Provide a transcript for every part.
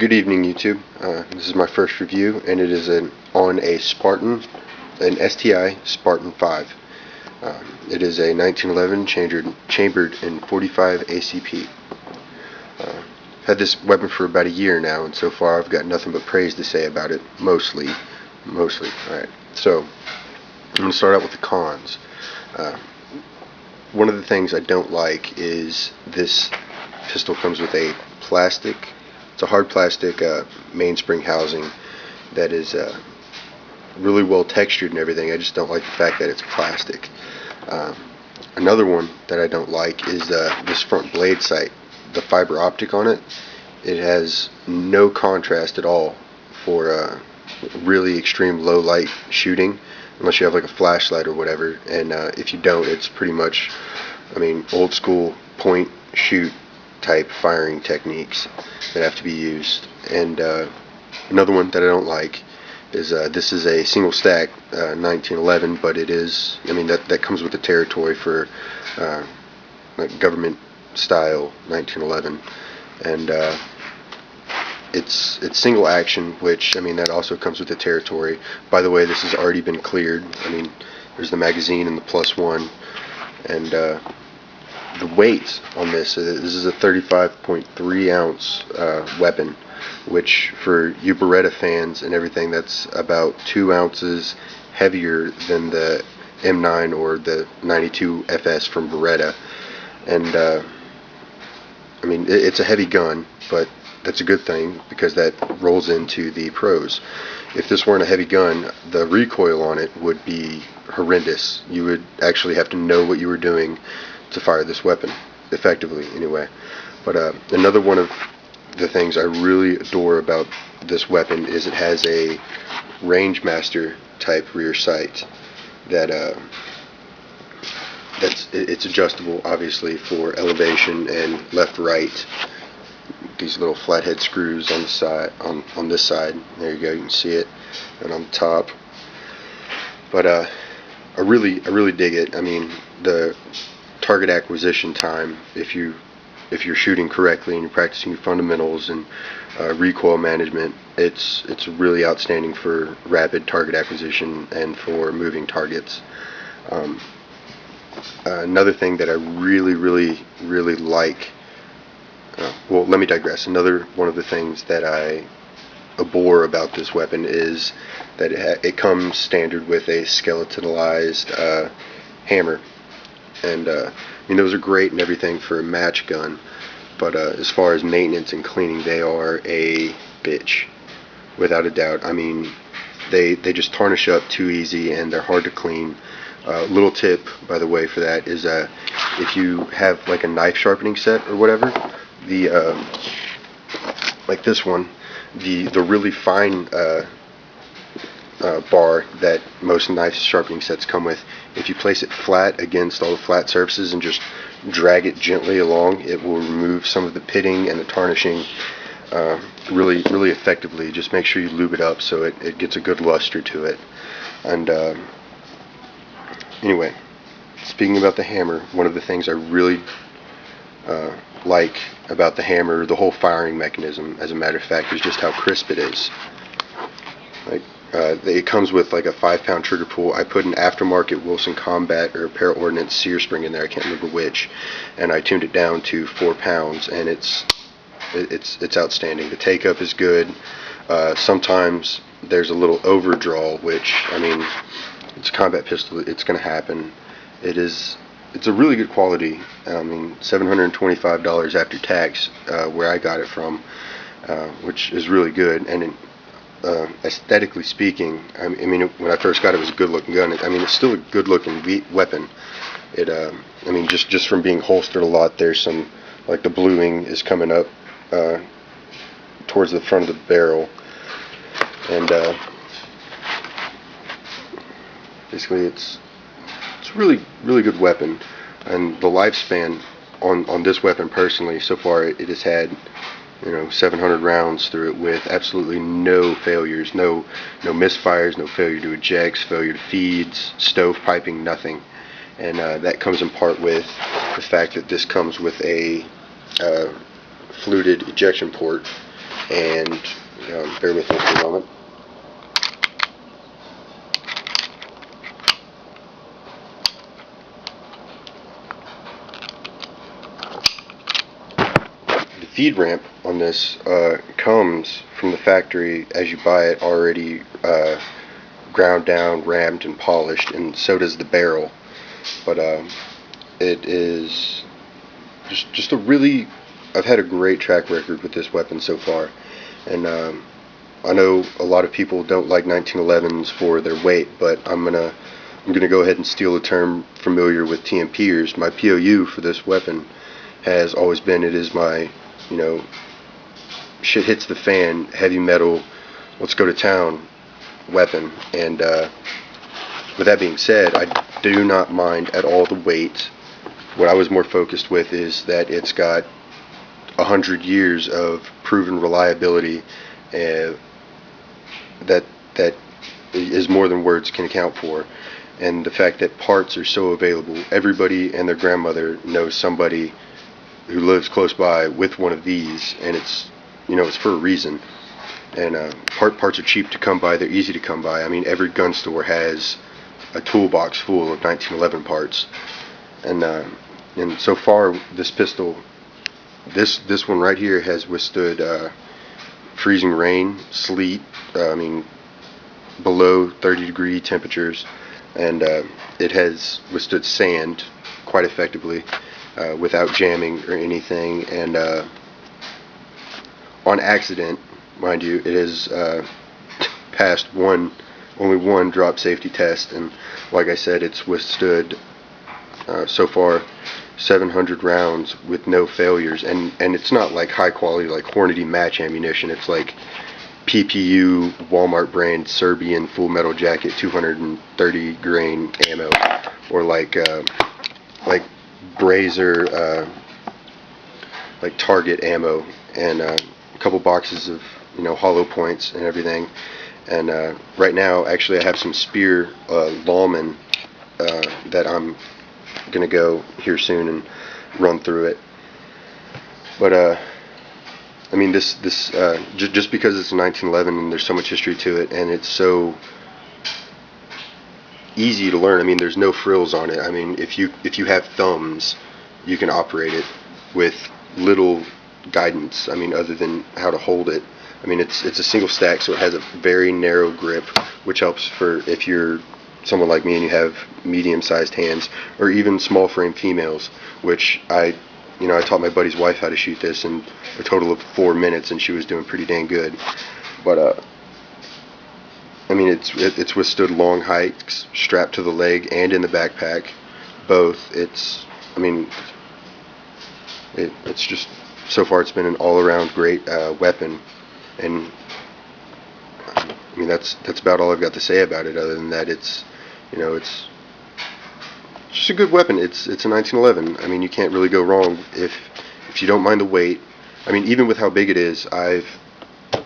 Good evening, YouTube. This is my first review, and it is on a Spartan, an STI Spartan V. It is a 1911 chambered in 45 ACP. Had this weapon for about a year now, and so far I've got nothing but praise to say about it. Mostly. Alright, so I'm going to start out with the cons. One of the things I don't like is this pistol comes with a plastic. It's a hard plastic mainspring housing that is really well textured and everything. I just don't like the fact that it's plastic. Another one that I don't like is this front blade sight. The fiber optic on it. It has no contrast at all for really extreme low light shooting, unless you have like a flashlight or whatever. And if you don't, it's pretty much, old school point shoot type firing techniques that have to be used. And another one that I don't like is this is a single stack 1911, but it is, that comes with the territory for like government style 1911, and it's single action, which that also comes with the territory. By the way, this has already been cleared. There's the magazine and the +1, and the weight on this is a 35.3 ounce weapon, which for you Beretta fans and everything, that's about 2 ounces heavier than the M9 or the 92 FS from Beretta. And it's a heavy gun, but that's a good thing because that rolls into the pros. If this weren't a heavy gun, the recoil on it would be horrendous. You would actually have to know what you were doing to fire this weapon effectively, anyway. But another one of the things I really adore about this weapon is it has a Rangemaster type rear sight that it's adjustable, obviously, for elevation and left-right. These little flathead screws on the side, on this side. There you go, you can see it, and on the top. But I really dig it. The target acquisition time, if you're shooting correctly and you're practicing your fundamentals and recoil management, it's really outstanding for rapid target acquisition and for moving targets. Another thing that I really like, well, let me digress. Another one of the things that I abhor about this weapon is that it comes standard with a skeletonalized hammer. And those are great and everything for a match gun, but as far as maintenance and cleaning, they are a bitch, without a doubt. They just tarnish up too easy and they're hard to clean. Little tip, by the way, for that is if you have like a knife sharpening set or whatever, the like this one, the really fine bar that most knife sharpening sets come with, if you place it flat against all the flat surfaces and just drag it gently along, it will remove some of the pitting and the tarnishing really effectively. Just make sure you lube it up so it gets a good luster to it. And anyway, speaking about the hammer, one of the things I really like about the hammer, the whole firing mechanism, as a matter of fact, is just how crisp it is. It comes with like a 5-pound trigger pull. I put an aftermarket Wilson Combat or Para Ordnance sear spring in there, I can't remember which, and I tuned it down to 4 pounds, and it's outstanding. The take up is good. Sometimes there's a little overdraw, which it's a combat pistol, it's going to happen. It's a really good quality. $725 after tax, where I got it from, which is really good. And aesthetically speaking, when I first got it, it was a good looking gun. It's still a good looking weapon. It just from being holstered a lot, there's some, like, the bluing is coming up towards the front of the barrel, and basically it's a really good weapon. And the lifespan on this weapon, personally, so far it has had 700 rounds through it with absolutely no failures, no misfires, no failure to ejects, failure to feeds, stove piping, nothing. And that comes in part with the fact that this comes with a fluted ejection port and bear with me for a moment. The feed ramp on this comes from the factory as you buy it, already ground down, rammed, and polished, and so does the barrel. But it is just a really, I've had a great track record with this weapon so far, and I know a lot of people don't like 1911s for their weight, but I'm gonna go ahead and steal a term familiar with TMPers. My POU for this weapon has always been, it is my, shit hits the fan, heavy metal, let's go to town weapon. And with that being said, I do not mind at all the weight. What I was more focused with is that it's got 100 years of proven reliability, that is more than words can account for. And the fact that parts are so available, everybody and their grandmother knows somebody who lives close by with one of these, and it's it's for a reason. And parts are cheap to come by, they're easy to come by. I mean, every gun store has a toolbox full of 1911 parts, and so far this pistol, this one right here, has withstood freezing rain, sleet, below 30-degree temperatures, and it has withstood sand quite effectively without jamming or anything. And on accident, mind you, it has passed only one drop safety test, and like I said, it's withstood so far 700 rounds with no failures, and it's not like high quality like Hornady match ammunition. It's like PPU Walmart brand Serbian full metal jacket 230 grain ammo, or like Brazer like Target ammo, and a couple boxes of hollow points and everything. And right now, actually, I have some Spear Lawman that I'm gonna go here soon and run through it. But I mean, this just because it's a 1911 and there's so much history to it, and it's so easy to learn. I mean, there's no frills on it. I mean, if you have thumbs, you can operate it with little guidance. I mean, other than how to hold it. I mean, it's a single stack, so it has a very narrow grip, which helps for if you're someone like me and you have medium-sized hands, or even small frame females, which I taught my buddy's wife how to shoot this in a total of 4 minutes, and she was doing pretty dang good. But I mean, it's withstood long hikes strapped to the leg and in the backpack, both. It's just, so far it's been an all-around great weapon, and I mean that's about all I've got to say about it. Other than that, it's just a good weapon. It's a 1911. I mean, you can't really go wrong if you don't mind the weight. I mean, even with how big it is, I've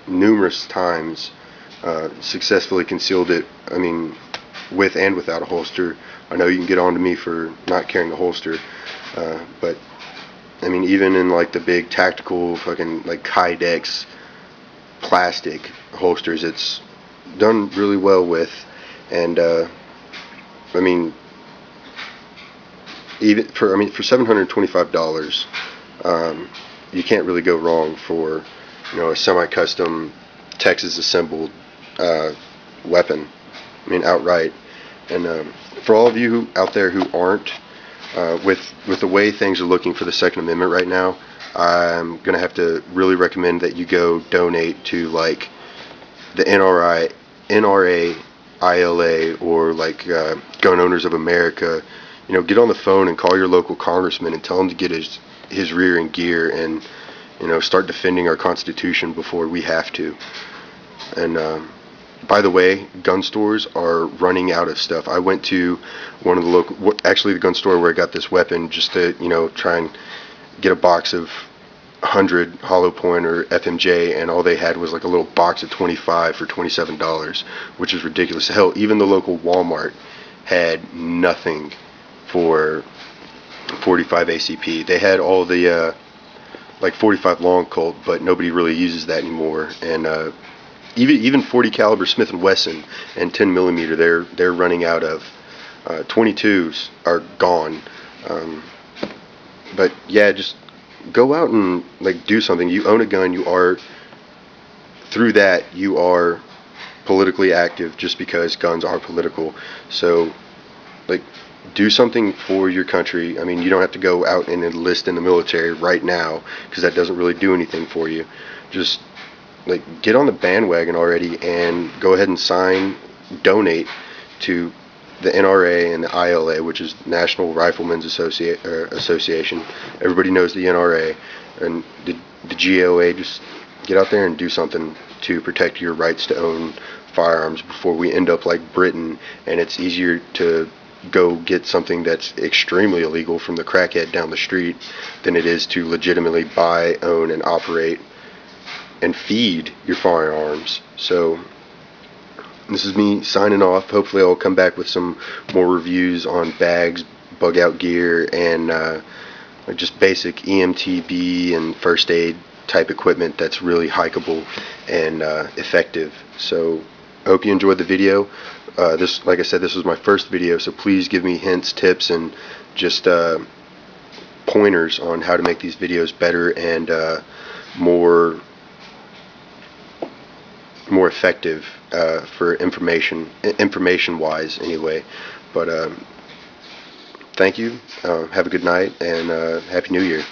numerous times successfully concealed it. I mean, with and without a holster. I know you can get on to me for not carrying the holster, but I mean, even in like the big tactical fucking like Kydex plastic holsters, it's done really well with. And I mean, even for $725, you can't really go wrong for a semi-custom Texas assembled weapon. I mean, outright. And for all of you out there who aren't, with the way things are looking for the Second Amendment right now, I'm gonna have to really recommend that you go donate to like the NRA, ILA, or like Gun Owners of America. Get on the phone and call your local congressman and tell him to get his rear in gear and start defending our Constitution before we have to. And by the way, gun stores are running out of stuff. I went to one of the actually the gun store where I got this weapon, just to try and get a box of 100 hollow point or FMJ, and all they had was like a little box of 25 for $27, which is ridiculous. Hell, even the local Walmart had nothing for 45 ACP. They had all the like 45 long Colt, but nobody really uses that anymore. And even 40 caliber Smith & Wesson and 10 millimeter, they're running out of. 22s are gone. But yeah, just go out and like do something. You own a gun. You are, through that, you are politically active, just because guns are political. So like, do something for your country. I mean, you don't have to go out and enlist in the military right now, because that doesn't really do anything for you. Just like, get on the bandwagon already and go ahead and donate to the NRA and the ILA, which is National Riflemen's Association. Everybody knows the NRA, and the GOA. Just get out there and do something to protect your rights to own firearms before we end up like Britain, and it's easier to go get something that's extremely illegal from the crackhead down the street than it is to legitimately buy, own, and operate and feed your firearms. So this is me signing off. Hopefully I'll come back with some more reviews on bags, bug out gear, and just basic EMTB and first aid type equipment that's really hikeable and effective. So I hope you enjoyed the video. This, like I said, this was my first video, so please give me hints, tips, and just pointers on how to make these videos better and more effective for information wise anyway. But thank you, have a good night, and Happy New Year.